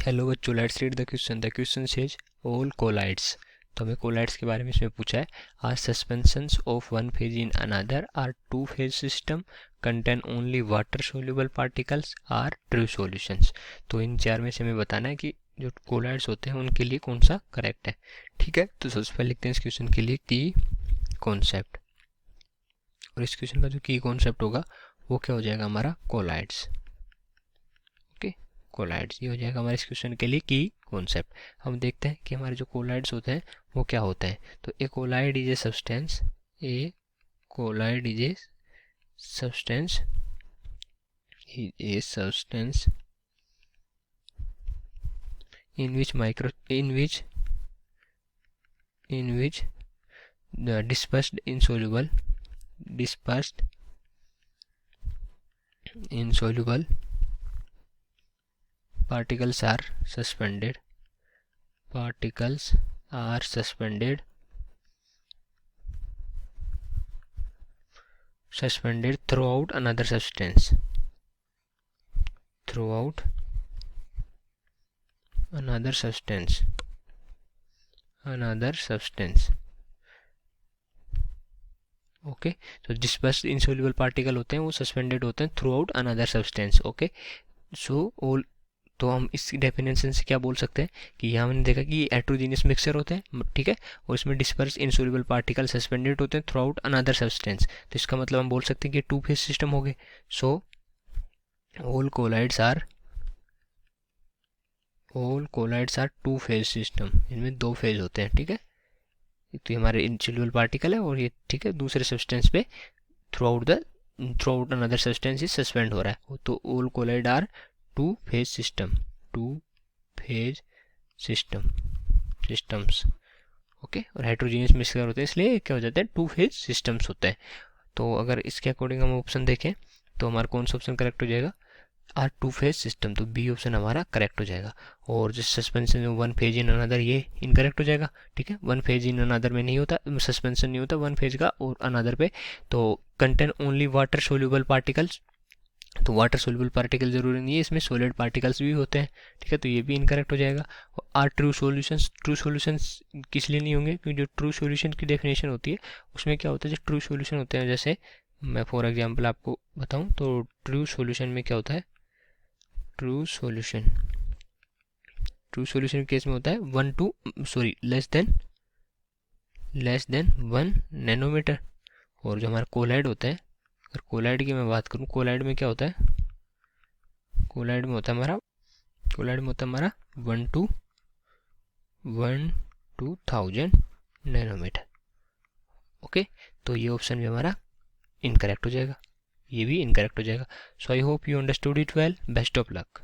Hello बच्चों, let's read the question. The question says all colloids. तो हमें colloids के बारे में इसमें पूछा है। Are suspensions of one phase in another are two phase system contain only water soluble particles are true solutions. तो इन चार में से हमें बताना है कि जो कोलाइड्स होते हैं उनके लिए कौन सा करेक्ट है। ठीक है, तो सबसे पहले लिखते हैं इस क्वेश्चन के लिए की कॉन्सेप्ट। और इस क्वेश्चन का जो की कॉन्सेप्ट होगा वो क्या हो जाएगा, हमारा कोलाइड्स। कोलाइड्स ये हो जाएगा हमारे इस क्वेश्चन के लिए की कॉन्सेप्ट। हम देखते हैं कि हमारे जो कोलाइड्स होते हैं वो क्या होते हैं। तो a colloid is a substance, a colloid is a substance, in which the dispersed insoluble particles are suspended throughout another substance, okay. तो डिस्पर्स्ड इंसोल्यूबल पार्टिकल होते हैं वो सस्पेंडेड होते हैं through out another substance. Okay, so all, तो हम इस definition से क्या बोल सकते हैं कि यहाँ हमने देखा कि हेटेरोजेनियस मिक्सचर होते हैं, ठीक है, और इसमें डिस्पर्स इंसोल्यूबल पार्टिकल सस्पेंडेड होते हैं थ्रू आउट अनदर सब्सटेंस। तो इसका मतलब हम बोल सकते हैं कि टू फेज सिस्टम हो गए। So all colloids are two phase system, इनमें दो फेज होते हैं। ठीक है, तो ये हमारे इंसोल्यूबल पार्टिकल है और ये, ठीक है, दूसरे सब्सटेंस पे throughout another substance is suspend हो रहा है। तो all colloid are two phase systems. Okay, और हेटेरोजेनियस मिक्सचर होते हैं इसलिए क्या हो जाते हैं, टू फेज सिस्टम्स होते हैं। तो अगर इसके अकॉर्डिंग हम ऑप्शन देखें तो हमारा कौन सा ऑप्शन करेक्ट हो जाएगा, आर टू फेज सिस्टम, तो बी ऑप्शन हमारा करेक्ट हो जाएगा। और जो suspension one phase in another ये इनकरेक्ट हो जाएगा। ठीक है, वन फेज इन अनदर में नहीं होता, सस्पेंशन नहीं होता वन फेज का और अनदर पे। तो contain only water soluble particles, तो वाटर सोल्यूबल पार्टिकल जरूरी नहीं है, इसमें सॉलिड पार्टिकल्स भी होते हैं। ठीक है, तो ये भी इनकरेक्ट हो जाएगा। आर ट्रू सॉल्यूशंस किस लिए नहीं होंगे, क्योंकि जो ट्रू सॉल्यूशन की डेफिनेशन होती है उसमें क्या होता है, जो ट्रू सॉल्यूशन होते हैं, जैसे मैं फॉर एग्जांपल आपको बताऊं तो ट्रू सॉल्यूशन में क्या होता है, ट्रू सॉल्यूशन केस में होता है लेस देन 1 नैनोमीटर। और जो हमारा कोलाइड होता है, अगर कोलाइड की मैं बात करूं, कोलाइड में क्या होता है, कोलाइड में होता है हमारा 1 to 1000 नैनोमीटर। ओके, तो ये ऑप्शन भी हमारा इनकरेक्ट हो जाएगा, ये भी इनकरेक्ट हो जाएगा। So I hope you understood it well. Best of luck.